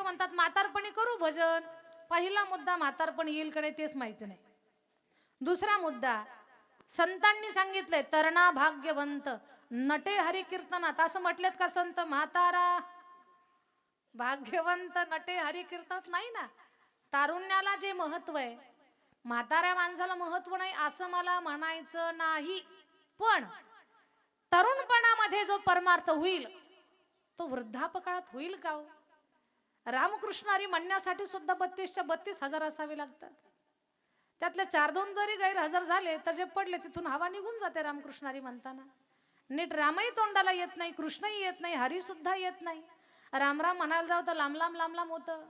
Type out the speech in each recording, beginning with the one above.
म्हणतात म्हातारपणी करू भजन. पहिला मुद्दा म्हातारपणी येईल का नाही तेच माहिती नाही. दुसरा मुद्दा संतांनी सांगितलंय तरणा भाग्यवंत नटे हरी कीर्तनात. असं म्हटलेत का संत म्हातारा भाग्यवंत नटे हरी कीर्तनात? नाही ना. तारुण्याला जे महत्व आहे, म्हाताऱ्या माणसाला महत्व नाही असं मला म्हणायचं नाही. पण तरुणपणामध्ये जो परमार्थ होईल तो वृद्धापकाळात होईल का हो? रामकृष्णारी म्हणण्यासाठी सुद्धा 32च्या 32 हजार असावे लागतात. त्यातले 4-2 जरी गैरहजर झाले तर जे पडले तिथून हवा निघून जाते. रामकृष्णारी म्हणताना नीट रामही तोंडाला येत नाही, कृष्णही येत नाही, हरी सुद्धा येत नाही. राम राम म्हणायला जाऊ तर लांब लांब लांब लांब होतं.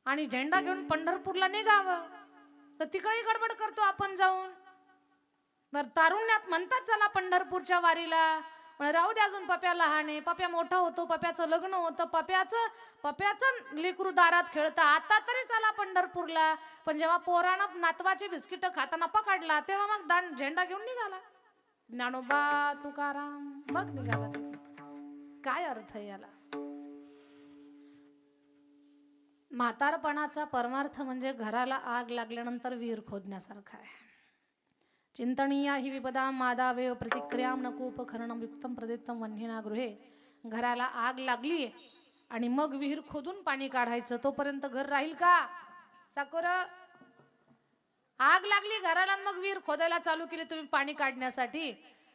आणि झेंडा घेऊन पंढरपूरला निघावं तर तिकडे गडबड करतो आपण जाऊन. बर तारुण्यात म्हणतात चला पंढरपूरच्या वारीला, पण राहू दे अजून पप्या लहान आहे, पप्या मोठा होतो, पप्याचं लग्न होतं, पप्याचं लेकरू दारात खेळतं, आता तरी चला पंढरपूरला. पण जेव्हा पोरानं नातवाचे बिस्किट खाताना पकडला तेव्हा मग झेंडा घेऊन निघाला. ज्ञानोबा तुकाराम मग निघाला. काय अर्थ आहे याला? म्हातारपणाचा परमार्थ म्हणजे घराला आग लागल्यानंतर विहीर खोदण्यासारखा आहे. चिंतनीया ही विपदा मादावेव प्रतिक्रियाम नकोपखरणम युक्तम प्रदित्तम वन्हिना गृहे. घराला आग लागली आणि मग विहीर खोदून पाणी काढायचं, तोपर्यंत घर राहील का? साकोर आग लागली घराला मग विहीर खोदायला चालू केली तुम्ही पाणी काढण्यासाठी,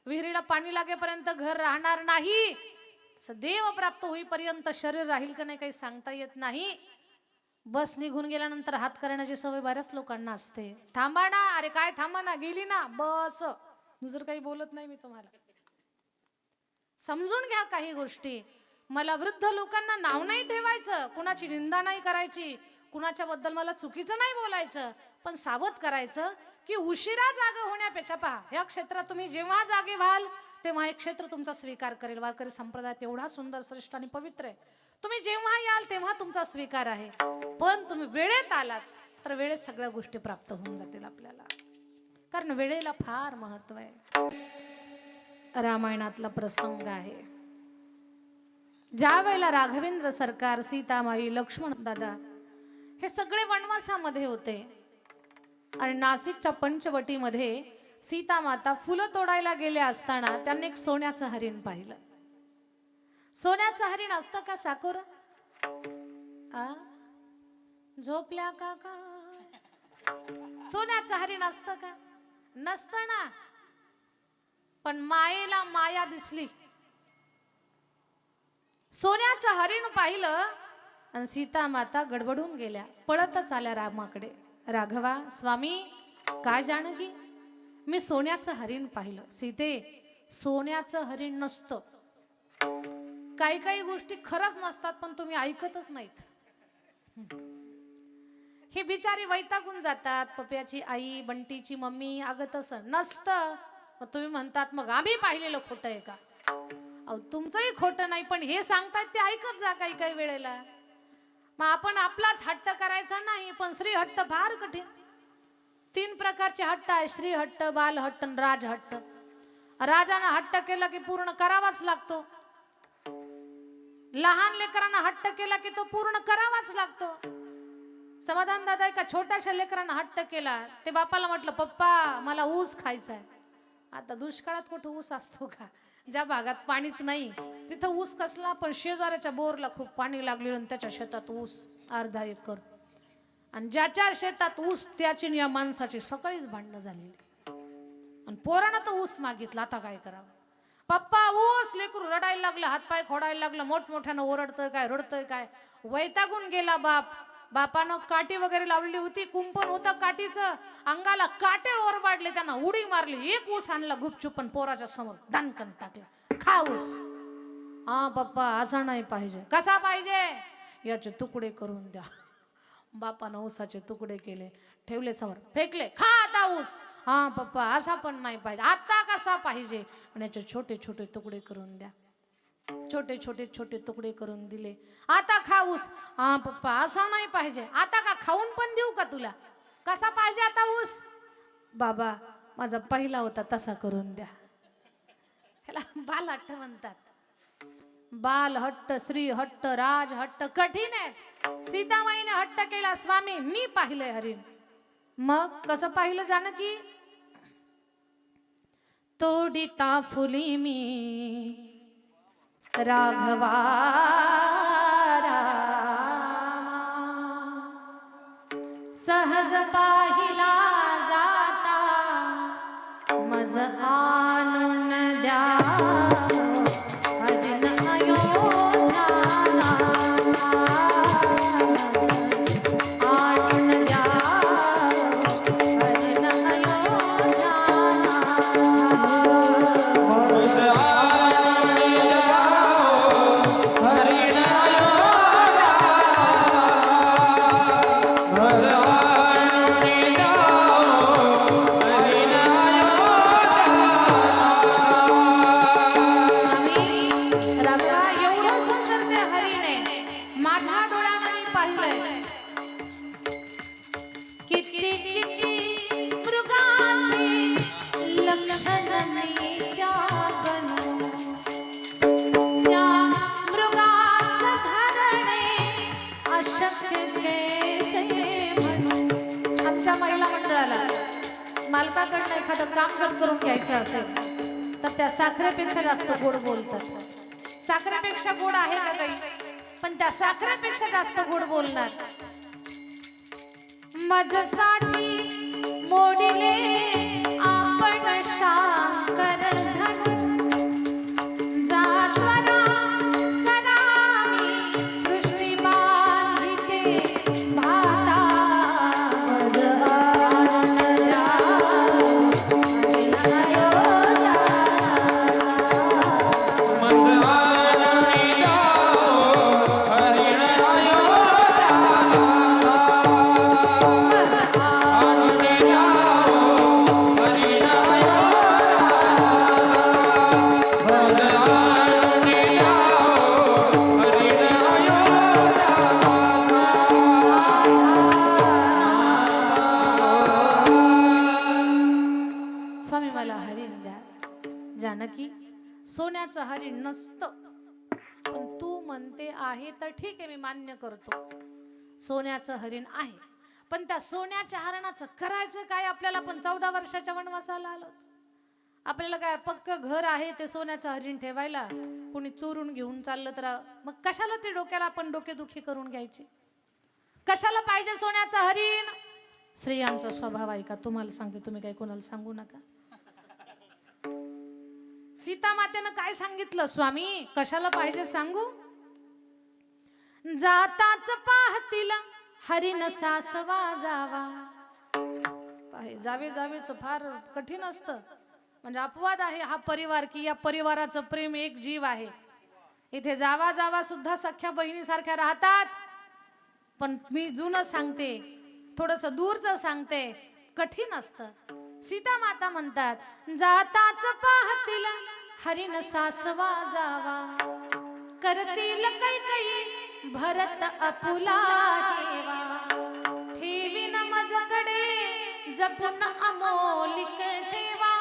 विहिरीला पाणी लागेपर्यंत घर राहणार नाही. देव प्राप्त होईपर्यंत शरीर राहील का नाही काही सांगता येत नाही. बस निघून गेल्यानंतर हात करण्याची सवय बऱ्याच लोकांना असते. थांबा ना, अरे काय थांबा ना, गेली ना बस. दुसरं काही बोलत नाही मी तुम्हाला. समजून घ्या काही गोष्टी. मला वृद्ध लोकांना नाव नाही ठेवायचं, कुणाची निंदा नाही करायची, कुणाच्या बद्दल मला चुकीचं नाही बोलायचं, पण सावध करायचं की उशिरा जागा होण्यापेक्षा पहा या क्षेत्रात तुम्ही जेव्हा जागे व्हाल तेव्हा हे क्षेत्र तुमचा स्वीकार करेल. वारकरी संप्रदाय एवढा सुंदर श्रेष्ठ आणि पवित्र आहे. तुम्ही जेव्हा याल तेव्हा तुमचा स्वीकार आहे, पण तुम्ही वेळेत आलात तर वेळेत सगळ्या गोष्टी प्राप्त होऊन जातील आपल्याला. कारण वेळेला फार महत्व आहे. रामायणातला प्रसंग आहे. ज्या वेळेला राघवेंद्र सरकार, सीतामाई, लक्ष्मण दादा हे सगळे वनवासामध्ये होते आणि नाशिकच्या पंचवटीमध्ये सीता माता फुलं तोडायला गेल्या असताना त्यांनी एक सोन्याचं हरिण पाहिलं. सोन्याचं हरिण असतं का साकोर? झोपल्या का का? सोन्याचं हरिण असतं का? नसतं ना. पण मायेला माया दिसली. सोन्याचं हरिण पाहिलं आणि सीता माता गडबडून गेल्या, पळतच आल्या रामाकडे. राघवा स्वामी काय जानकी, मी सोन्याचं हरिण पाहिलं. सीते सोन्याचं हरिण नसतं. काही काही गोष्टी खरंच नसतात पण तुम्ही ऐकतच नाहीत. हे बिचारी वैतागून जातात. पप्याची आई, बंटीची मम्मी, अगं तसं नसतं. मग तुम्ही म्हणतात मग आम्ही पाहिलेलं खोटं आहे का? अहो तुमचंही खोटं नाही, पण हे सांगतात ते ऐकत जा काही काही वेळेला. मग आपण आपलाच हट्ट करायचा नाही, पण श्री हट्ट फार कठीण. 3 प्रकारचे हट्ट आहे, श्री हट्ट, बाल हट्ट आणि राज हट्ट. राजानं हट्ट केला की पूर्ण करावाच लागतो. लहान लेकरांना हट्ट केला की तो पूर्ण करावाच लागतो. समाधान दादा एका छोट्याशा लेकरानं हट्ट केला, ते बापाला म्हटलं पप्पा मला ऊस खायचा आहे. आता दुष्काळात कुठं ऊस असतो का? ज्या भागात पाणीच नाही तिथं ऊस कसला, पण शेजाऱ्याच्या बोरला खूप पाणी लागलेलं आणि त्याच्या शेतात ऊस अर्धा एकर. आणि ज्याच्या शेतात ऊस त्याची या माणसाची सकाळीच भांडणं झालेली. आणि पोरानं तर ऊस मागितला, आता काय करावं? पप्पा ऊस. लेकरू रडायला लागलं, हातपाय खोडायला लागलं, मोठमोठ्यानं ओरडतोय काय, रडतोय काय. वैतागून गेला बाप. बापानं काठी वगैरे लावलेली होती, कुंपण होतं काठीचं, अंगाला काटे ओरबाडले, त्यांना उडी मारली. एक ऊस आणला गुपचूप पण पोराच्या समोर दानकन टाकला, खा ऊस. हा पप्पा असा नाही पाहिजे. कसा पाहिजे? याचे तुकडे करून द्या. बापानं ऊसाचे तुकडे केले, ठेवले समोर, फेकले, खा आता ऊस. हा पप्पा असा पण नाही पाहिजे, आता कसा पाहिजे? आणि याचे छोटे छोटे तुकडे करून द्या. छोटे छोटे छोटे तुकडे करून दिले. आता खा ऊस. हा पप्पा असा नाही पाहिजे, आता का खाऊन पण देऊ का तुला? कसा पाहिजे आता ऊस? बाबा माझा पहिला होता तसा करून द्या. ह्याला बाल हट्ट म्हणतात. बाल हट्ट, स्त्री हट्ट, राज हट्ट कठीण आहे. सीतामाईने हट्ट केला, स्वामी मी पाहिलंय हरिण. मग कसं पाहिलं जानकी? तोडिता फुली मी राघवा रामा, सहज पाहिला जाता मज आणून द्या हरिण अयोध्याला, आणून द्या हरिण मालकाकडनं एखादं काम जर करून घ्यायचं असेल तर त्या साखरेपेक्षा जास्त गोड बोलतात. साखरेपेक्षा गोड आहे का काही? पण त्या साखरेपेक्षा जास्त गोड बोलणार. माझ्यासाठी मोडिले आपण शांकर धनु, जात्वरा करामी दृष्टी बांधिते भाता, जानकी सोन्याचं हरिण नसतं, पण तू म्हणते आहे तर ठीक आहे, मी मान्य करतो सोन्याचं हरिण आहे. पण त्या सोन्याच्या हरणाचं करायचं काय आपल्याला? पण 14 वर्षाच्या वनवासाला आलो. आपल्याला काय पक्क घर आहे ते सोन्याचं हरिण ठेवायला? कोणी चोरून घेऊन चाललं तर मग कशाला ते डोक्याला आपण डोकेदुखी करून घ्यायची? कशाला पाहिजे सोन्याचं हरिण? स्त्रियांचा स्वभाव आहे का? तुम्हाला सांगते, तुम्ही काही कोणाला सांगू नका. सीता मातेनं काय सांगितलं? स्वामी कशाला पाहिजे सांगू? जाताच पाहतील हरिण सासवा जावा. जावे जावेच फार कठीण असतं. म्हणजे अपवाद आहे हा परिवार की या परिवाराचं प्रेम एक जीव आहे. इथे जावा जावा सुद्धा सख्या बहिणीसारख्या राहतात. पण मी जुनं सांगते, थोडस दूरचं सांगते, कठीण असतं. सीता माता म्हणतात, जाताच पाहतील हरिण सासवा जावा, करतील कैकई भरत आपुला हेवा, ठेवीन मजकडे जपून अमोलिक ठेवा,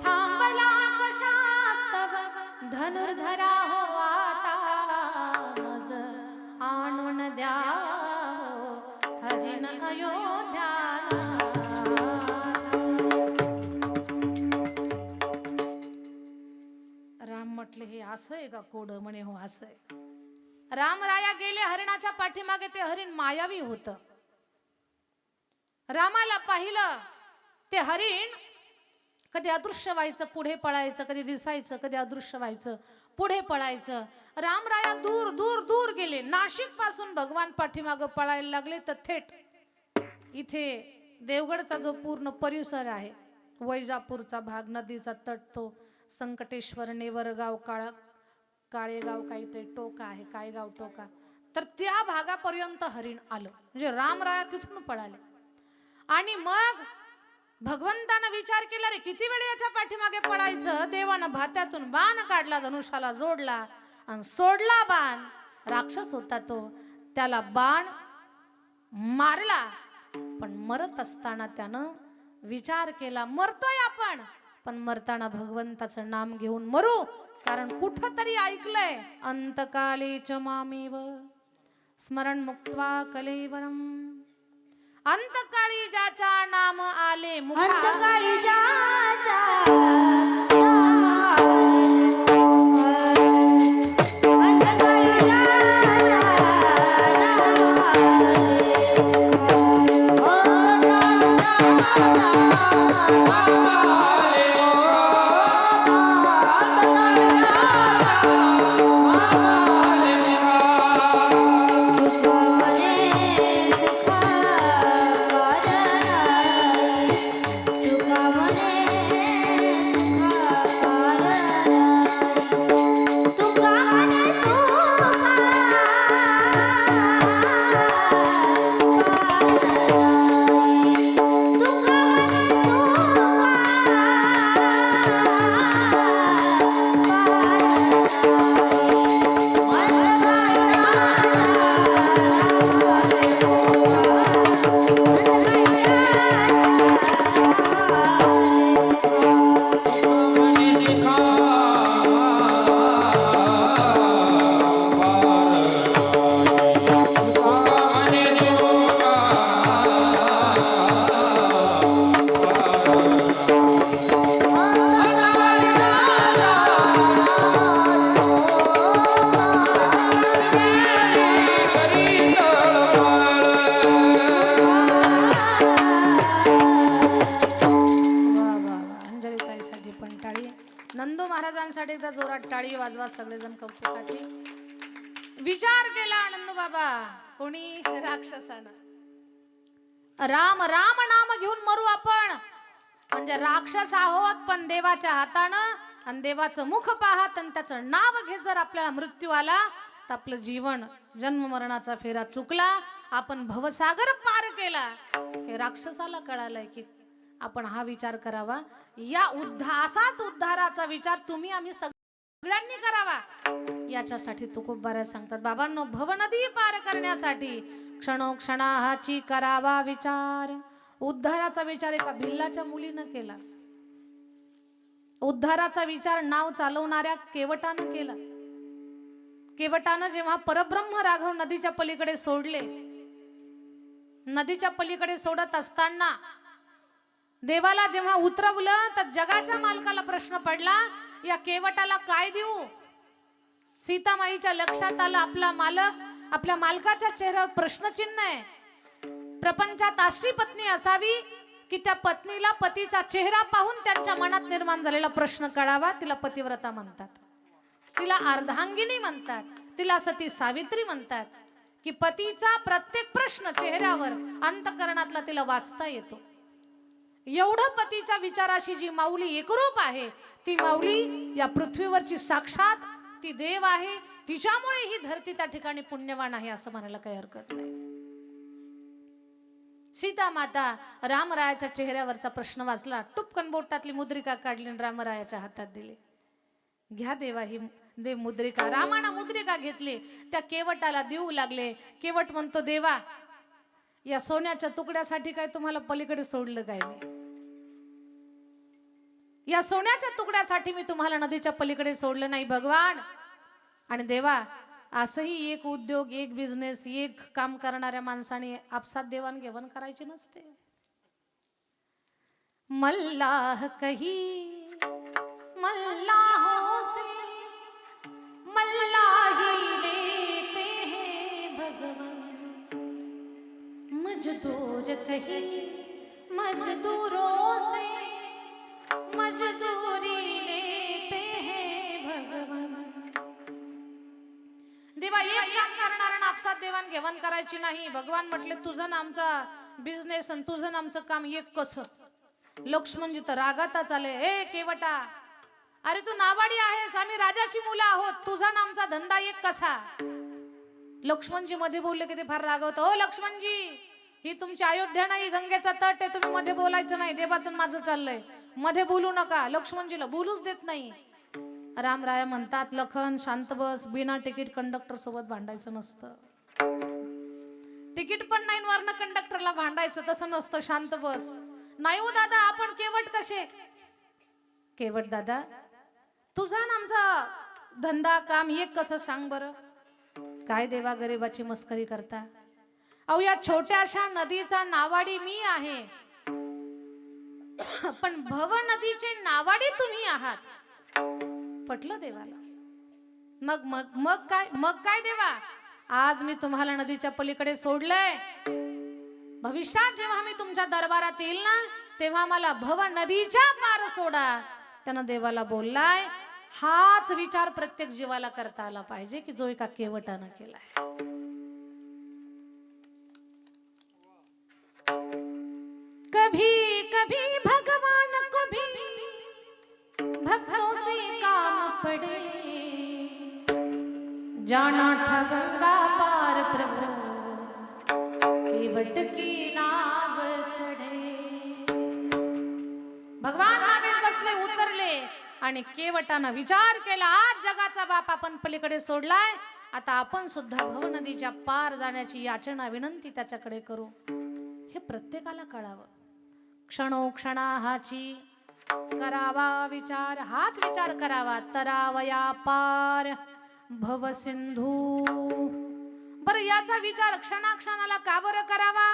थांबला कशास्तव धनुर्धरा हो आता, मज आणून द्या हरिण अयोध्याला. राम म्हटले, हे असं आहे का कोड? म्हणे हो असं आहे. रामराया गेले हरिणाच्या पाठीमागे. ते हरिण मायावी होत. रामाला पाहिलं ते हरिण कधी अदृश्य व्हायचं पुढे पळायचं, कधी दिसायचं कधी अदृश्य व्हायचं पुढे पळायचं. रामराया दूर दूर दूर गेले. नाशिक पासून भगवान पाठीमागं पळायला लागले तर थेट इथे देवगडचा जो पूर्ण परिसर आहे, वैजापूरचा भाग, नदीचा तट, तो संकटेश्वर, नेवरगाव, काळेगाव काहीतरी टोका आहे, काय गाव टोका, तर त्या भागापर्यंत हरिण आलं. म्हणजे रामराया तिथून पळाले. आणि मग भगवंतानं विचार केला, रे किती वेळ याच्या पाठीमागे पळायचं. देवानं भात्यातून बाण काढला, धनुष्याला जोडला आणि सोडला बाण. राक्षस होता तो, त्याला बाण मारला. पण मरत असताना त्यानं विचार केला, मरतोय आपण पण मरताना भगवंताचं नाम घेऊन मरू, कारण कुठं तरी ऐकलंय अंतकाले च मामेव स्मरण मुक्त्वा कलेवरम. अंतकाळी ज्याच्या नाम आले मुखा, अंतकाळी ज्याच्या नाम आले अंतकाळी ज्याच्या नाम नंदू महाराजांसाठी एकदा जोरात टाळी वाजवा सगळेजण कौतुकाची. विचार केला नंदू बाबा, कोणी राक्षसानं राम राम नाम घेऊन मरू आपण, म्हणजे राक्षस आहोत पण देवाच्या हातानं, आणि देवाचं मुख पाहत आणि त्याचं नाव घेत जर आपल्याला मृत्यू आला तर आपलं जीवन जन्म मरणाचा फेरा चुकला, आपण भवसागर पार केला. हे राक्षसाला कळालंय की आपण हा विचार करावा. या असाच उद्धाराचा विचार तुम्ही आम्ही सगळ्यांनी करावा. याच्यासाठी तुकोबाराय सांगतात, बाबांनो, भवनदी पार करण्यासाठी क्षणोक्षणाची करावा विचार. उद्धाराचा विचार एका भिल्लाच्या मुलीनं केला. उद्धाराचा विचार नाव चालवणाऱ्या केवटानं केला. केवटानं जेव्हा परब्रह्म राघव नदीच्या पलीकडे सोडले, नदीच्या पलीकडे सोडत असताना देवाला जेव्हा उतरवलं तर जगाच्या मालकाला प्रश्न पडला, या केवटाला काय देऊ? सीतामाईच्या लक्षात आलं आपला मालक, आपल्या मालकाच्या चेहऱ्यावर प्रश्नचिन्ह आहे. प्रपंचात अशी पत्नी असावी की त्या पत्नीला पतीचा चेहरा पाहून त्यांच्या मनात निर्माण झालेला प्रश्न कळावा. तिला पतिव्रता म्हणतात, तिला अर्धांगिनी म्हणतात, तिला सती सावित्री म्हणतात. की पतीचा प्रत्येक प्रश्न चेहऱ्यावर अंतकरणातला तिला वाचता येतो. एवढं पतीच्या विचाराशी जी माऊली एकरूप आहे, ती माऊली या पृथ्वीवरची साक्षात ती देव आहे. तिच्यामुळे ही धरती त्या ठिकाणी पुण्यवान आहे असं म्हणायला काही हरकत नाही. सीता माता रामरायाच्या चेहऱ्यावरचा प्रश्न वाचला, टुपकन बोटातली मुद्रिका काढली आणि रामरायाच्या हातात दिली. घ्या देवा ही देव मुद्रिका. रामानं मुद्रिका घेतली, त्या केवटाला देऊ लागले. केवट म्हणतो, देवा, या सोन्याच्या तुकड्यासाठी काय तुम्हाला पलीकडे सोडलं काय? मी या सोन्याच्या तुकड्यासाठी मी तुम्हाला नदीच्या पलीकडे सोडलं नाही भगवान. आणि देवा, असंही एक उद्योग, एक बिझनेस, एक काम करणाऱ्या माणसाने आपसात देवाणघेवाण करायची नसते. मल्लाह कही मल्लाहों से मल्लाही लेते हैं भगवान, मजदूर कही मजदूरों से मजदूरी लेते हैं भगवान. देवा, एक काम करणाऱ्यांना आपसात देवाणघेवाण करायची नाही. भगवान म्हटले, तुझं आमचा बिझनेस आणि तुझं आमचं काम एक कसं? लक्ष्मणजी तर रागातच आले. हे केवटा, अरे तू नावाडी आहेस, आम्ही राजाची मुलं आहोत, तुझा आमचा धंदा एक कसा? लक्ष्मणजी मध्ये बोलले की ते फार रागवत. हो लक्ष्मणजी, ही तुमची अयोध्या नाही, गंगेचा तट आहे, तुम्ही मध्ये बोलायचं नाही. देवाचं माझं चाललंय, मध्ये बोलू नका. लक्ष्मणजीला बोलूच देत नाही. रामराया म्हणतात, लखन शांत बस, बिना तिकीट कंडक्टर सोबत भांडायचं नसतं. तिकीट पण नाही वरनं कंडक्टरला भांडायचं, तसं नसतं, शांत बस. नाही हो दादा, आपण केवट कसे? केवट दादा, तुझा ना आमचा धंदा काम एक कसं सांग बरं. काय देवा गरिबाची मस्करी करता. अहो या छोट्याशा नदीचा नावाडी मी आहे, पण भव नदीचे नावाडी तुम्ही आहात. पटलं देवाला. मग मग मग काय देवा, आज मी तुम्हाला नदीच्या पलीकडे सोडलंय. भविष्यात जेव्हा मी तुमच्या दरबारात येईल ना, तेव्हा मला भव नदीच्या पार सोडा. त्यानं देवाला बोललाय. हाच विचार प्रत्येक जीवाला करता आला पाहिजे की जो एका केवटानं केलाय. कभी कभी भगवान को भी भक्तों से काम पड़े, जाना था गंगा पार प्रभु केवट की नाव चढ़े. भगवान नावेत बसले, उतरले आणि केवटानं विचार केला. आज जगाचा बाप आपण पलीकडे सोडलाय, आता आपण सुद्धा भव नदीच्या पार जाण्याची याचना विनंती त्याच्याकडे करू. हे प्रत्येकाला कळावं. क्षणोक्षणाहाची करावा विचार, हाच विचार करावा. तरावया पार भव सिंधू. बरं याचा विचार क्षणाक्षणाला का बरं करावा,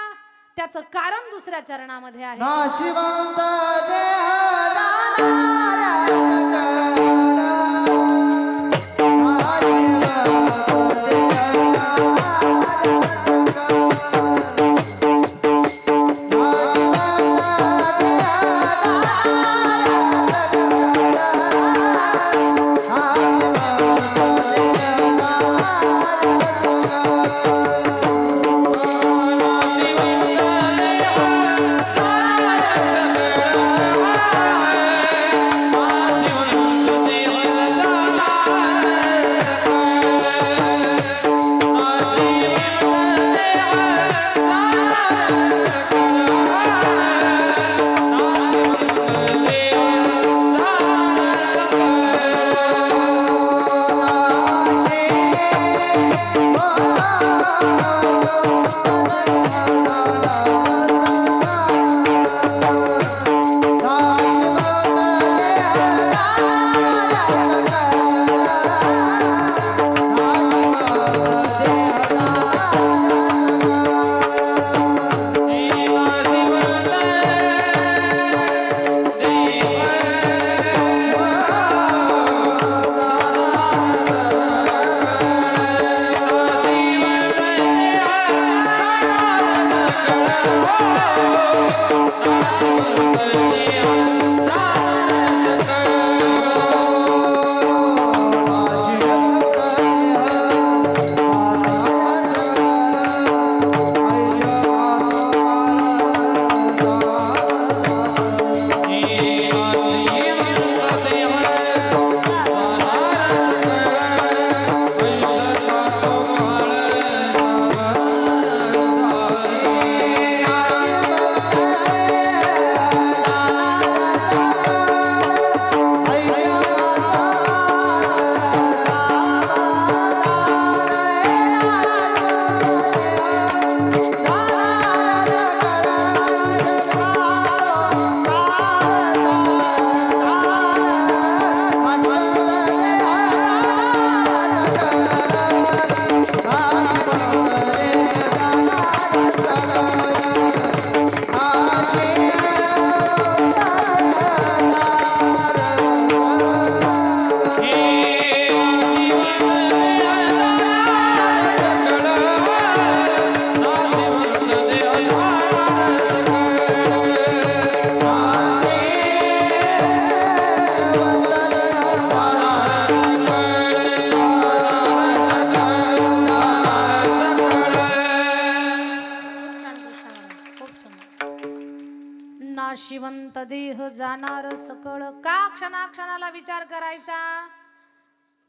त्याचं कारण दुसऱ्या चरणामध्ये आहे. नाशिवंत देह नाशिवंत देह जाणार सकळ. का क्षणाक्षणाला विचार करायचा,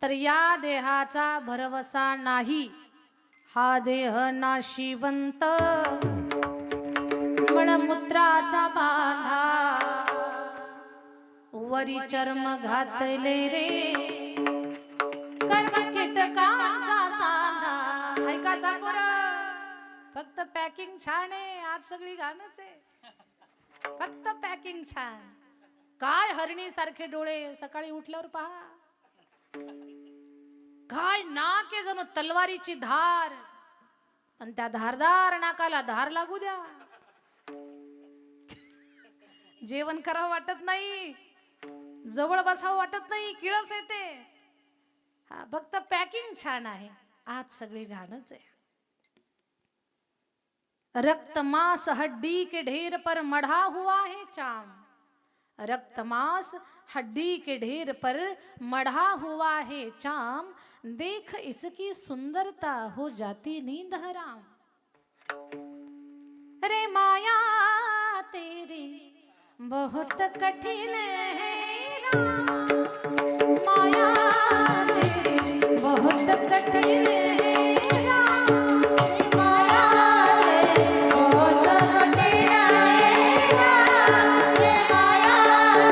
तर या देहाचा भरवसा नाही. हा देह नाशिवंत मळमूत्राचा बांधा, वरी चर्म घातले रे कर्म कीटकांचा सांधा. ऐका साकोर, फक्त पॅकिंग छान आहे, आज सगळी गाणंच आहे. फक्त पॅकिंग छान. काय हरणी सारखे डोळे, सकाळी उठल्यावर पहा काय नाक आहे जणू तलवारीची धार, आणि त्या धारदार नाकाला धार लागू द्या, जेवण करावं वाटत नाही, जवळ बसावं वाटत नाही, किळस येते. हा फक्त पॅकिंग छान आहे, आज सगळी घाणच आहे. रक्त मांस हड्डी के ढेर पर मढ़ा हुआ है चाम, रक्त मांस हड्डी के ढेर पर मढ़ा हुआ है चाम, देख इसकी सुंदरता हो जाती नींद हराम. रे माया तेरी बहुत कठिन है राम, माया तेरी बहुत कठिन है राम, माया तेरी बहुत कठिन है राम, माया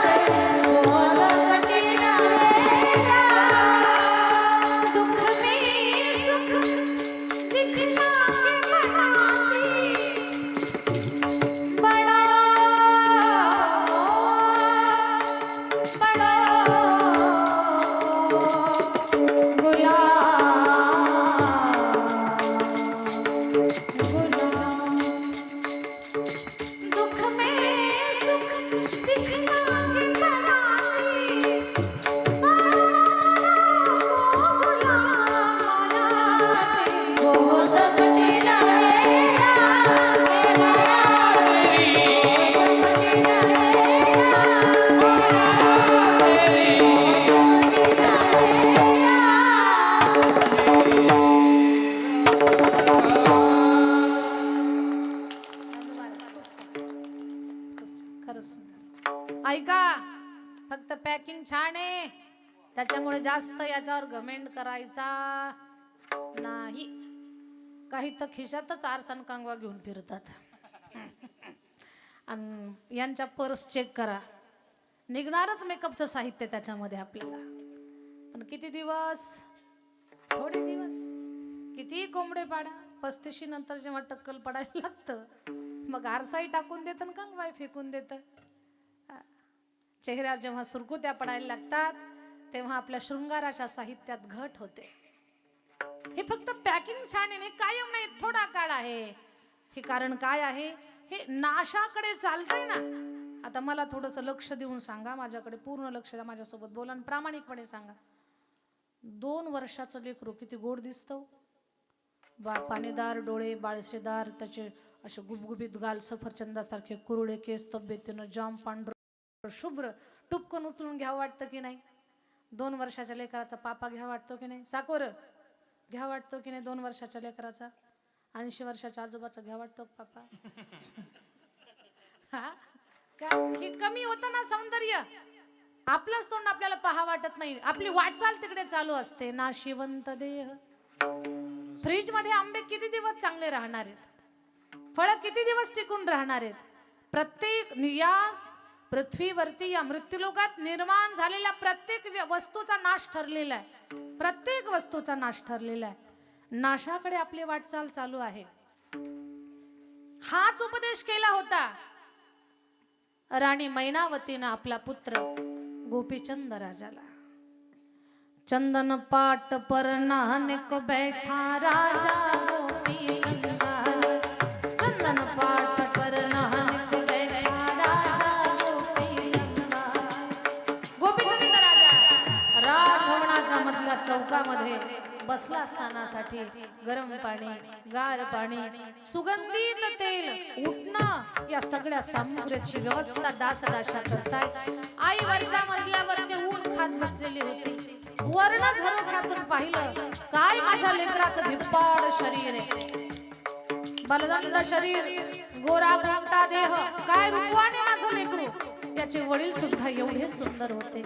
तेरी बहुत कठिन है राम. दुख में सुख दिखला के बनाती, बड़ा बड़ा गुलाम, दुख में सुख दिखला के बनाती, बहुत कठिन है राम, माया तेरी बहुत कठिन है राम, माया तेरी बहुत कठिन है राम. खरंच सुंदर. ऐका, फक्त पॅकिंग छान आहे त्याच्यामुळे जास्त याच्यावर घमेंड करायचा नाही. काही तर खिशातच आरसान कंगवा घेऊन फिरतात. आणि यांच्या पर्स चेक करा, निघणारच मेकअपचं साहित्य त्याच्यामध्ये आपल्याला. पण किती दिवस, थोडे दिवस, किती कोंबडे पाडा, 35 नंतर जेव्हा टक्कल पडायला लागतं, मग आरसाई टाकून देतं आणि कंगवाई फेकून देतं. चेहऱ्यावर जेव्हा सुरकुत्या पडायला लागतात तेव्हा आपल्या शृंगाराच्या साहित्यात घट होते. हे फक्त पॅकिंग छान आहे, कायम नाही, थोडा काळ आहे. हे कारण काय आहे, हे नाशाकडे चालतंय ना. आता मला थोडंसं लक्ष देऊन सांगा, माझ्याकडे पूर्ण लक्ष द्या, माझ्यासोबत बोला आणि प्रामाणिकपणे सांगा. 2 वर्षाचं लेकरू किती गोड दिसतं, पाणीदार डोळे, बाळशेदार, त्याचे असे गुबगुबीत गाल, सफरचंदासारखे कुरळे केस, तब्येतीनं जाम पांढरं शुभ्र, टुपकन उचलून घ्यावं वाटतं की नाही? 2 वर्षाच्या लेकराचा पापा घ्या वाटतो की नाही? साकोर घ्या वाटतो की नाही? 2 वर्षाच्या लेकराचा 80 वर्षाच्या आजोबाचा घ्या वाटतो पापा? हा का हे कमी होतं ना सौंदर्य, आपलंच तोंड आपल्याला पहा वाटत नाही, आपली वाटचाल तिकडे चालू असते. नाशिवंत देह. फ्रीज मध्ये आंबे किती दिवस चांगले राहणार आहेत, फळं किती दिवस टिकून राहणार आहेत? प्रत्येक या पृथ्वीवरती, या मृत्यूलोकात निर्माण झालेल्या प्रत्येक वस्तूचा नाश ठरलेला आहे, प्रत्येक वस्तूचा नाश ठरलेला आहे. नाशाकडे आपली वाटचाल चालू आहे. हाच उपदेश केला होता राणी मैनावतीनं आपला पुत्र गोपीचंद राजाला. चंदन पाट पर नानक बैठा राजा गोपीचंद, चंदन पाट पर नानक बैठा राजा गोपीचंद. गोपीचंद राजा राजभवनाच्या मधल्या चौकामध्ये बसला असतानासाठी गरम पाणी, गार पाणी, सुगंधित तेल, उठणं या सगळ्या सामुग्रीची व्यवस्था दासदाशा करताय. आई वरच्या मजल्यावरती ऊन खात बसलेली होती. वर्ण झरोख्यातून पाहिलं, काय माझ्या लेकराचं धिप्पाड शरीर आहे, बलदंड शरीर, गोरा गोमटा देह, काय रूपवाने माझं लेकरू. त्याचे वडील सुद्धा एवढे सुंदर होते,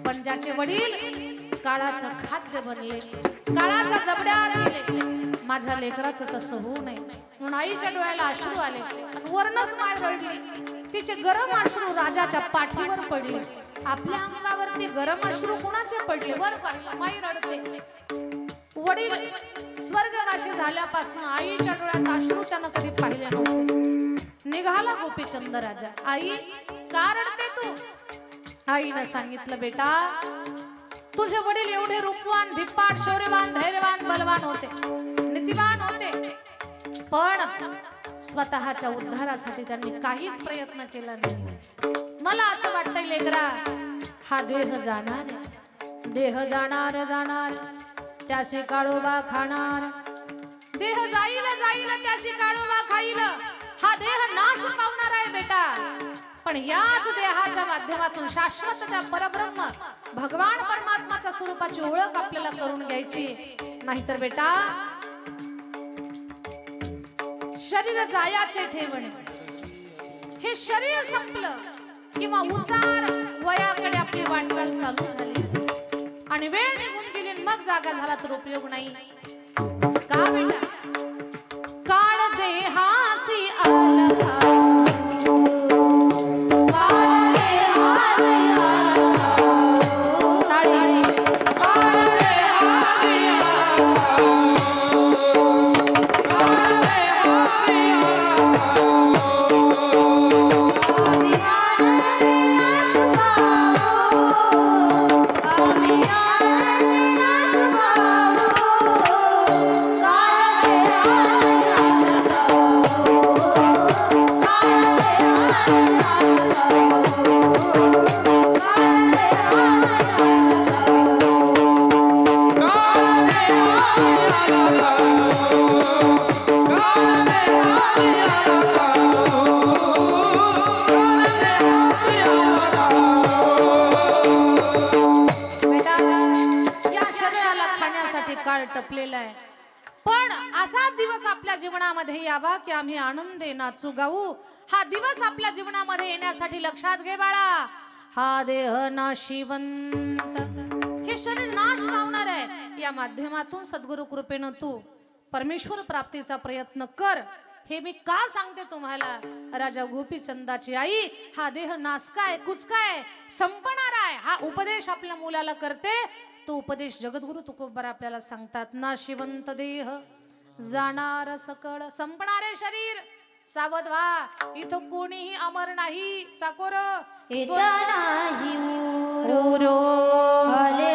पण ज्याचे वडील काळाचं खाद्य बनले, काळाच्या जबड्यात गेले, माझ्या लेकराचं तसं होऊ नये म्हणून आईच्या डोळ्याला अश्रू आले. वरनच माय रडली, तिचे गरम अश्रू राजाच्या पाठीवर पडले. आपल्या अंगावरती गरम अश्रू कुणाचे पडले? वर पाहिलं, माई रडते. वडील स्वर्गवासी झाल्यापासून आईच्या डोळ्यात अश्रू त्यानं कधी पाहिले नव्हते. निघाला गोपीचंद राजा. आई का रडते तू? आईनं सांगितलं, बेटा तुझे वडील एवढे रूपवान, धिप्पाड, शौर्यवान, धैर्यवान, बलवान होते, नीतिवान होते, पण स्वतःच्या उद्धारासाठी त्यांनी काहीच प्रयत्न केला नाही. मला असं वाटतंय लेकरा, हा देह जाणार आहे. देह जाणार जाणार, त्याशी काळोबा खाणार. देह जाईल जाईल, त्याशी काळोबा खाईल. हा देह नाश पावणार आहे बेटा, पण याच देहाच्या माध्यमातून शाश्वत त्या परब्रह्म भगवान परमात्माच्या स्वरूपाची ओळख आपल्याला करून घ्यायची. नाहीतर बेटा, शरीर जायाचे ठेवणे, हे शरीर संपलं किंवा उतार वयाकडे आपली वाटचाल चालू झाली आणि वेळ निघून गेली, मग जागा झाला तर उपयोग नाही. का बेटा? काळ देहासी अलखा, काळ देहासी अलखा, ताळी. काळ देहासी अलखा, काळ देहासी काळ टपलेला आहे. पण असा दिवस आपल्या जीवनामध्ये यावा की आम्ही आनंदे नाचू गाऊ. हा दिवस आपल्या जीवनामध्ये येण्यासाठी लक्षात घे बाळा, हा देह नाशिवंत, हे शरीर नाश पावणार आहे. या माध्यमातून सद्गुरु कृपेनं तू परमेश्वर प्राप्तीचा प्रयत्न कर. हे मी का सांगते तुम्हाला, राजा गोपीचंदाची आई हा देह नासकाय, कुचकाय, संपणार आहे, हा उपदेश आपल्या मुलाला करते. तो उपदेश जगद्गुरु तुकोबर आपल्याला सांगतात. नाशिवंत देह, जाणार सकळ, संपणारे शरीर, सावध व्हा, इथं कोणीही अमर नाही. साकोर नाही रो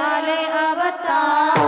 आले अवतार,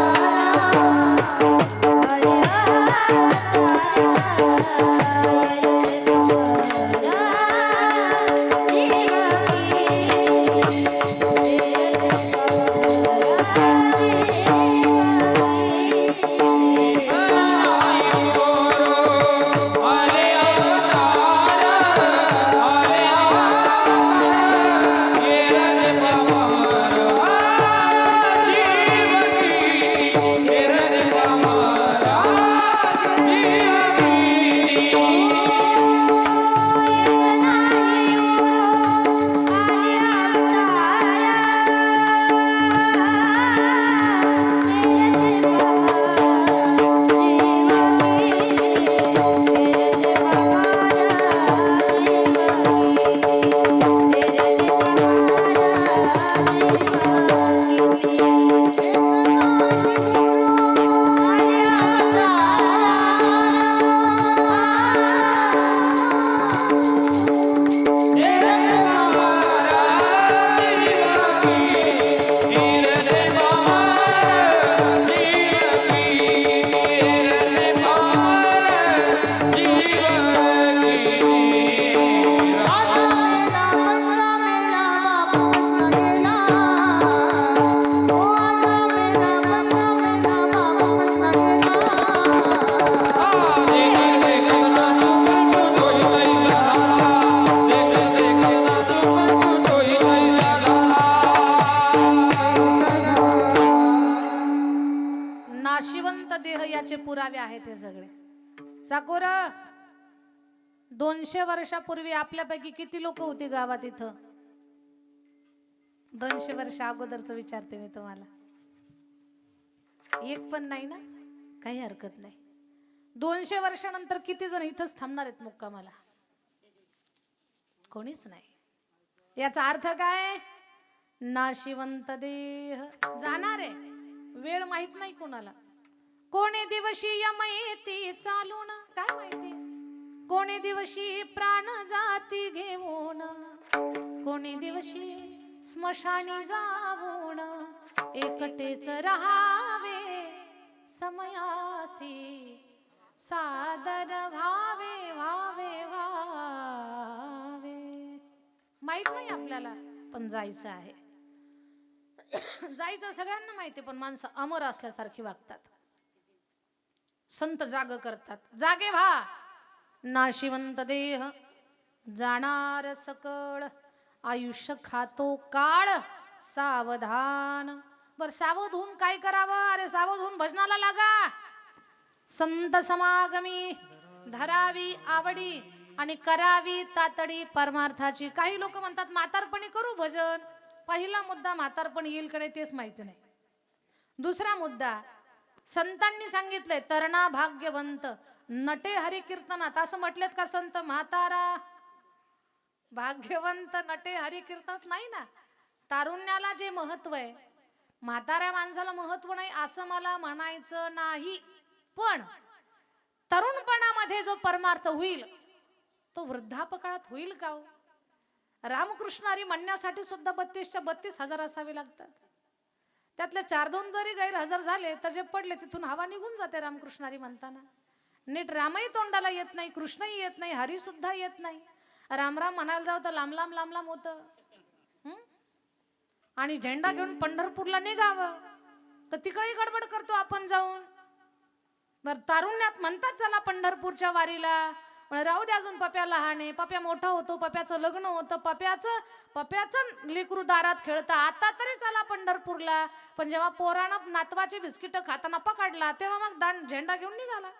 नाशिवंत देह याचे पुरावे आहेत हे सगळे. साकोर 200 वर्षापूर्वी आपल्यापैकी किती लोक होती गावात इथं? 200 वर्ष अगोदरच विचारते मी तुम्हाला. एक पण नाही ना? काही हरकत नाही. 200 वर्षानंतर किती जण इथंच थांबणार आहेत मुक्कामाला? कोणीच नाही. याचा अर्थ काय? नाशिवंत देह जाणार आहे, वेळ माहित नाही कोणाला. कोणे दिवशी यमयेती चालून, काय माहिती, कोणे दिवशी प्राण जाती घेऊन, कोणे दिवशी स्मशानी जाऊन एकटेच रहावे समयासी सादर व्हावे व्हावे व्हावे. माहित नाही आपल्याला, पण जायचं आहे. जायचं सगळ्यांना माहिती, पण माणसं अमर असल्यासारखी वागतात. संत जाग करतात. जागे व्हा, नाशिवंत देह जाणार सकळ, आयुष्य खातो काळ सावधान. बर सावध होऊन काय करावं? अरे सावध होऊन भजनाला लागा. संत समागमी धरावी आवडी आणि करावी तातडी परमार्थाची. काही लोक म्हणतात म्हातारपणी करू भजन. पहिला मुद्दा म्हातारपण येईल का नाही तेच माहिती नाही. दुसरा मुद्दा, संतांनी सांगितलंय तरणा भाग्यवंत नटे हरी कीर्तनात. असं म्हटलेत का संत म्हातारा भाग्यवंत नटे हरी कीर्तनात? नाही ना. तारुण्याला जे महत्व आहे, म्हाताऱ्या माणसाला महत्व नाही असं मला म्हणायचं नाही. पण तरुणपणामध्ये जो परमार्थ होईल तो वृद्धापकाळात होईल का हो? रामकृष्णारी म्हणण्यासाठी सुद्धा 32च्या 32 हजार असावे लागतात. त्यातले 4-2 जरी गैरहजर झाले तर जे पडले तिथून हवा निघून जाते. रामकृष्णारी म्हणताना नीट रामही तोंडाला येत नाही, कृष्णही येत नाही, हरी सुद्धा येत नाही. राम राम म्हणायला जाऊ तर लांब लांब लांब लांब होतं. आणि झेंडा घेऊन पंढरपूरला निघावं तर तिकडे गडबड करतो आपण जाऊन. बर तारुण्यात म्हणतात चला पंढरपूरच्या वारीला, पण राहू दे अजून पप्या लहान आहे, पप्या मोठा होतो, पप्याचं लग्न होतं, पप्याचं लेकरू दारात खेळतं, आता तरी चला पंढरपूरला. पण जेव्हा पोरानं नातवाचे बिस्किट खाताना पकडला तेव्हा मग झेंडा घेऊन निघाला.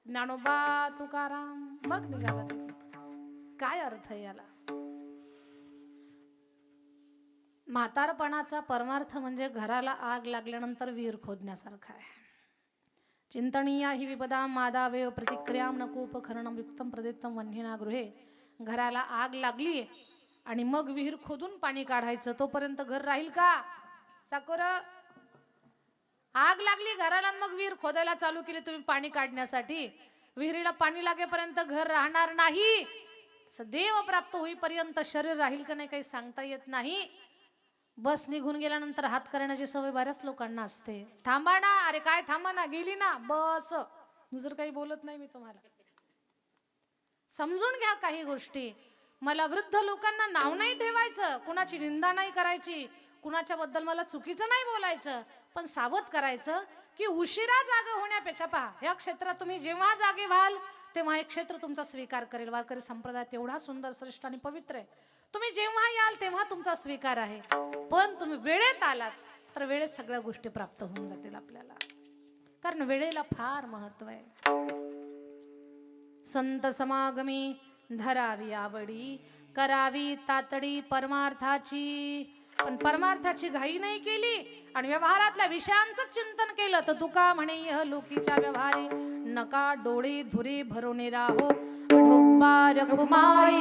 ज्ञानोबा तुकाराम मग निघाला. काय अर्थ आहे याला? म्हातारपणाचा परमार्थ म्हणजे घराला आग लागल्यानंतर विहीर खोदण्यासारखा आहे. चिंतनीया ही विपदा मादावेव प्रतिक्रियाम नकोपकरणं युक्तम प्रदित्तम वन्हिना गृहे. घराला आग लागली आणि मग विहीर खोदून पाणी काढायचं, तोपर्यंत घर राहील का? साकोर आग लागली घराला मग विहीर खोदायला चालू केली तुम्ही पाणी काढण्यासाठी, विहिरीला पाणी लागेपर्यंत घर राहणार नाही. देव प्राप्त होईपर्यंत शरीर राहील का नाही काही सांगता येत नाही. बस निघून गेल्यानंतर हात करण्याची सवय बऱ्याच लोकांना असते. थांबा ना, अरे काय थांबा ना, गेली ना बस. दुसरं काही बोलत नाही मी तुम्हाला. समजून घ्या काही गोष्टी. मला वृद्ध लोकांना नाव नाही ठेवायचं, कुणाची निंदा नाही करायची, कुणाच्या बद्दल मला चुकीचं नाही बोलायचं, पण सावध करायचं की उशिरा जागा होण्यापेक्षा पहा या क्षेत्रात तुम्ही जेव्हा जागे व्हाल तेव्हा हे क्षेत्र तुमचा स्वीकार करेल. वारकरी संप्रदाय तेवढा सुंदर श्रेष्ठ आणि पवित्र आहे. तुम्ही जेव्हा याल तेव्हा तुमचा स्वीकार आहे, पण तुम्ही वेळेत आलात तर वेळेत सगळ्या गोष्टी प्राप्त होऊन जातील आपल्याला, कारण वेळेला फार महत्व आहे. संत समागमी धरावी आवडी करावी तातडी परमार्थाची. पण परमार्थाची घाई नाही केली आणि व्यवहारातल्या विषयांचं चिंतन केलं तर तुका म्हणे यह लोकीच्या व्यवहारी नका डोळे धुरे भरोने राहो. विठोबा रघुमाई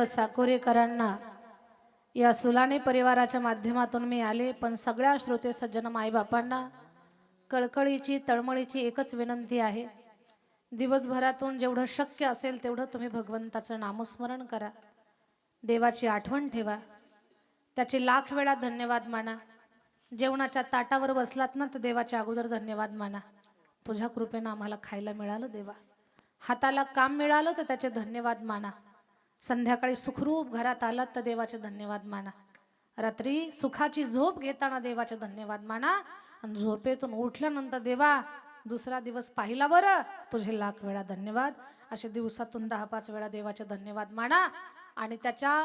साकोरेकरांना या सुलाने परिवाराच्या माध्यमातून मी आले, पण सगळ्या श्रोते सज्जन माईबापांना कळकळीची तळमळीची एकच विनंती आहे, दिवसभरातून जेवढं शक्य असेल तेवढं तुम्ही भगवंताचं नामस्मरण करा, देवाची आठवण ठेवा, त्याचे लाख वेळा धन्यवाद माना. जेवणाच्या ताटावर बसलात ना तर देवाच्या अगोदर धन्यवाद माना, तुझ्या कृपेनं आम्हाला खायला मिळालं देवा. हाताला काम मिळालं तर त्याचे धन्यवाद माना. संध्याकाळी सुखरूप घरात आलात तर देवाचे धन्यवाद माना. रात्री सुखाची झोप घेताना देवाचे धन्यवाद माना. आणि झोपेतून उठल्यानंतर देवा दुसरा दिवस पाहिला बरं, तुझे लाख वेळा धन्यवाद. असे दिवसातून 10-5 वेळा देवाचे धन्यवाद माना. आणि त्याच्या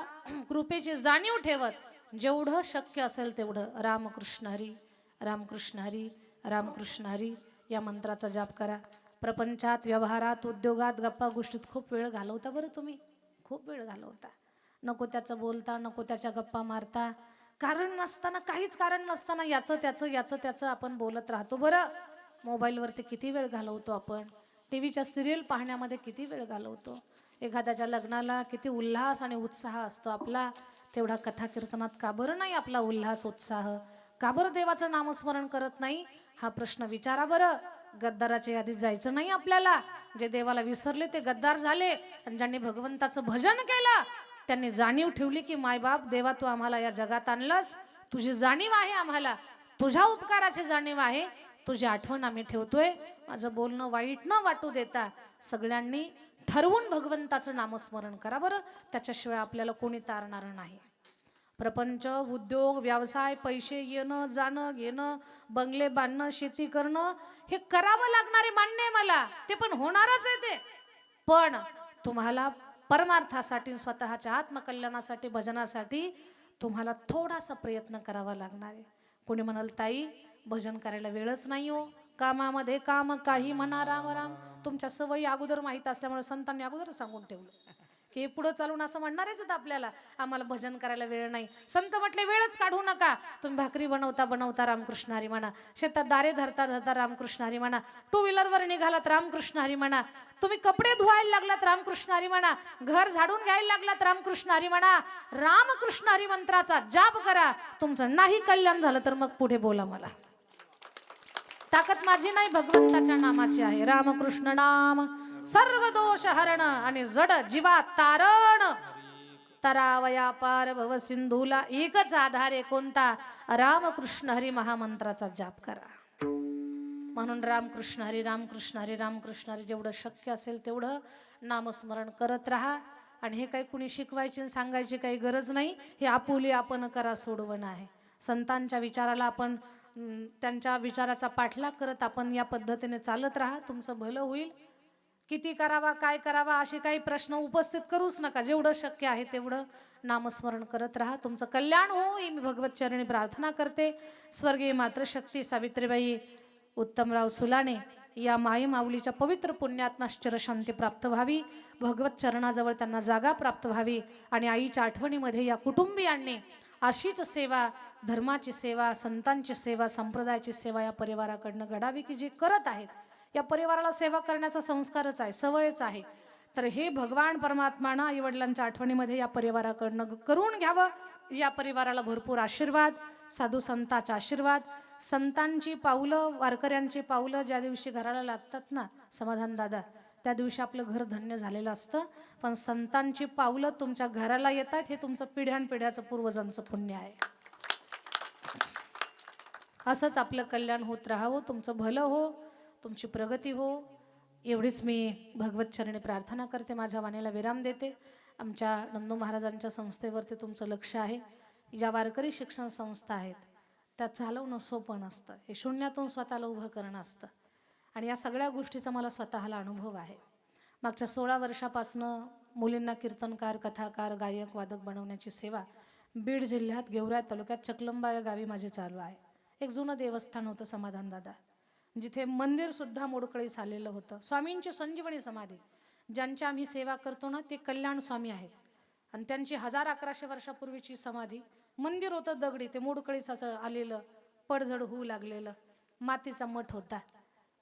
कृपेची जाणीव ठेवत जेवढं शक्य असेल तेवढं रामकृष्ण हरी रामकृष्ण हरी रामकृष्ण हरी या मंत्राचा जाप करा. प्रपंचात, व्यवहारात, उद्योगात, गप्पा गोष्टीत खूप वेळ घालवता बरं तुम्ही, खूप वेळ घालवता. नको त्याचं बोलता, नको त्याच्या गप्पा मारता, कारण नसताना, काहीच कारण नसताना याचं त्याचं आपण बोलत राहतो बरं. मोबाईलवरती किती वेळ घालवतो आपण, टीव्हीच्या सिरियल पाहण्यामध्ये किती वेळ घालवतो. एखाद्याच्या लग्नाला किती उल्हास आणि उत्साह असतो आपला, तेवढा कथा कीर्तनात का बरं नाही आपला उल्हास उत्साह? का बरं देवाचं नामस्मरण करत नाही? हा प्रश्न विचारा बरं. गद्दाराच्या यादीत जायचं नाही आपल्याला. जे देवाला विसरले ते गद्दार झाले, आणि ज्यांनी भगवंताचं भजन केलं त्यांनी जाणीव ठेवली की मायबाप देवा तू आम्हाला या जगात आणलंस, तुझी जाणीव आहे आम्हाला, तुझ्या उपकाराची जाणीव आहे, तुझी आठवण आम्ही ठेवतोय. माझं बोलणं वाईट न वाटू देता सगळ्यांनी ठरवून भगवंताचं नामस्मरण करा बरं. त्याच्याशिवाय आपल्याला कोणी तारणार नाही. प्रपंच, उद्योग, व्यवसाय, पैसे येणं जाणं घेणं, बंगले बांधणं, शेती करणं, हे करावं लागणारे मान्य आहे मला, ते पण होणारच आहे ते. पण तुम्हाला परमार्थासाठी, स्वतःच्या आत्मकल्याणासाठी, भजनासाठी तुम्हाला थोडासा प्रयत्न करावा लागणार आहे. कोणी म्हणाल ताई भजन करायला वेळच नाही हो, कामामध्ये काम, काही म्हणा राम राम. तुमच्या सवयी अगोदर माहीत असल्यामुळे संतांनी अगोदर सांगून ठेवलं की पुढं चालून असं म्हणणारच आपल्याला, आम्हाला भजन करायला वेळ नाही. संत म्हटले वेळच काढू नका. तुम्ही भाकरी बनवता बनवता रामकृष्ण हरी म्हणा, शेतात दारे धरता धरता रामकृष्ण हरी म्हणा, टू व्हीलरवर निघालात रामकृष्ण हरी म्हणा, तुम्ही कपडे धुवायला लागलात रामकृष्ण हरी म्हणा, घर झाडून घ्यायला लागलात रामकृष्ण हरी म्हणा. रामकृष्ण हरी मंत्राचा जाप करा. तुमचं नाही कल्याण झालं तर मग पुढे बोला मला. ताकद माझी नाही, भगवंताच्या नामाची आहे. रामकृष्ण नाम सर्व दोष हरण आणि जड जीवा तारण. तरावया पार भव सिंधूला एकच आधार आहे कोणता? रामकृष्ण हरी महामंत्राचा जाप करा. म्हणून रामकृष्ण हरी रामकृष्ण हरी रामकृष्ण हरी जेवढं शक्य असेल तेवढं नामस्मरण करत राहा. आणि हे काही कुणी शिकवायची सांगायची काही गरज नाही. हे आपुली आपण करा सोडवणं आहे. संतांच्या विचाराला आपण, त्यांच्या विचाराचा पाठलाग करत आपण या पद्धतीने चालत राहा. तुमचं भलं होईल. किती करावा, काय करावा असे काही प्रश्न उपस्थित करूच नका. जेवढं शक्य आहे तेवढं नामस्मरण करत राहा. तुमचं कल्याण हो ही मी भगवत चरणी प्रार्थना करते. स्वर्गीय मातृशक्ती सावित्रीबाई उत्तमराव सुलाने या माई माऊलीच्या पवित्र पुण्यात्मा शांती प्राप्त व्हावी, भगवत चरणाजवळ त्यांना जागा प्राप्त व्हावी. आणि आईच्या आठवणीमध्ये या कुटुंबियांनी अशीच सेवा, धर्माची सेवा, संतांची सेवा, संप्रदायाची सेवा या परिवाराकडनं घडावी की जे करत आहेत. या परिवाराला सेवा करण्याचा संस्कारच आहे, सवयच आहे. तर हे भगवान परमात्मानं आईवडिलांच्या आठवणीमध्ये या परिवाराकडनं करून घ्यावं. या परिवाराला भरपूर आशीर्वाद, साधू संतांचा आशीर्वाद, संतांची पावलं, वारकऱ्यांची पावलं ज्या दिवशी घराला लागतात ना समाधान दादा, त्या दिवशी आपलं घर धन्य झालेलं असतं. पण संतांची पावलं तुमच्या घराला येतात हे तुमचं पिढ्यानपिढ्याचं पूर्वजांचं पुण्य आहे. असंच आपलं कल्याण होत राहावं, तुमचं भलं हो, तुमची प्रगती हो, एवढीच मी भगवत चरणी प्रार्थना करते. माझ्या वाणीला विराम देते. आमच्या नंदू महाराजांच्या संस्थेवरती तुमचं लक्ष आहे. ज्या वारकरी शिक्षण संस्था आहेत त्यात चालवणं सोपं नसतं. हे शून्यातून स्वतःला उभं करणं असतं. आणि या सगळ्या गोष्टीचा मला स्वतःला अनुभव आहे. मागच्या 16 वर्षापासनं मुलींना कीर्तनकार, कथाकार, गायक, वादक बनवण्याची सेवा बीड जिल्ह्यात गेवराई तालुक्यात चकलंबा या गावी माझे चालू आहे. एक जुनं देवस्थान होतं समाधान दादा, जिथे मंदिर सुद्धा मोडकळीस आलेलं होतं. स्वामींची संजीवनी समाधी, ज्यांची आम्ही सेवा करतो ना ते कल्याण स्वामी आहेत. आणि त्यांची 1000-1100 वर्षापूर्वीची समाधी, मंदिर होतं दगडी, ते मोडकळीस असं आलेलं, पडझड होऊ लागलेलं, मातीचा मठ होता.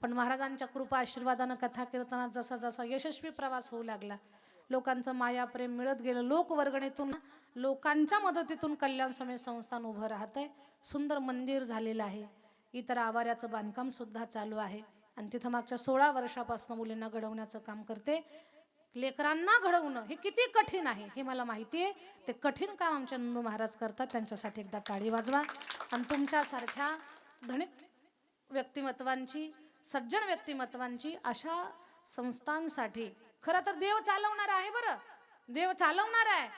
पण महाराजांच्या कृपा आशीर्वादानं कथा कीर्तनात जसा जसा यशस्वी प्रवास होऊ लागला लोकांचं माया प्रेम मिळत गेलं. लोकवर्गणीतून लोकांच्या मदतीतून कल्याण समय संस्थान उभं राहतंय. सुंदर मंदिर झालेलं आहे. इतर आवाराचं बांधकाम सुद्धा चालू आहे आणि तिथं मागच्या 16 वर्षापासून मुलींना घडवण्याचं काम करते. लेकरांना घडवणं हे किती कठीण आहे हे मला माहिती आहे. ते कठीण काम आमच्या नंदू महाराज करतात. त्यांच्यासाठी एकदा टाळी वाजवा. आणि तुमच्यासारख्या धनिक व्यक्तिमत्वांची, सज्जन व्यक्तिमत्वांची अशा संस्थांसाठी खरं तर देव चालवणार आहे. बरं, देव चालवणार आहे,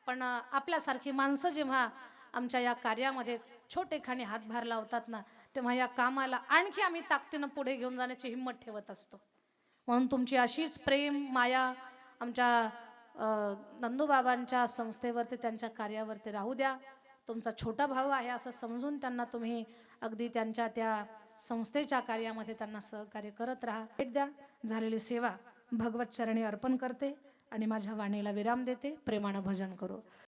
पण आपल्यासारखी माणसं जेव्हा आमच्या या कार्यामध्ये छोटेखानी हातभार लावतात ना, तेव्हा या कामाला आणखी आम्ही ताकदीनं पुढे घेऊन जाण्याची हिंमत ठेवत असतो. म्हणून तुमची अशीच प्रेम माया आमच्या नंदूबाबांच्या संस्थेवरती, त्यांच्या कार्यावरती राहू द्या. तुमचा छोटा भाऊ आहे असं समजून त्यांना तुम्ही अगदी त्यांच्या त्या संस्थेच्या कार्यामध्ये त्यांना सहकार्य करत राहा. भेट द्या. झालेली सेवा भगवत चरणी अर्पण करते आणि माझ्या वाणीला विराम देते. प्रेमानं भजन करू.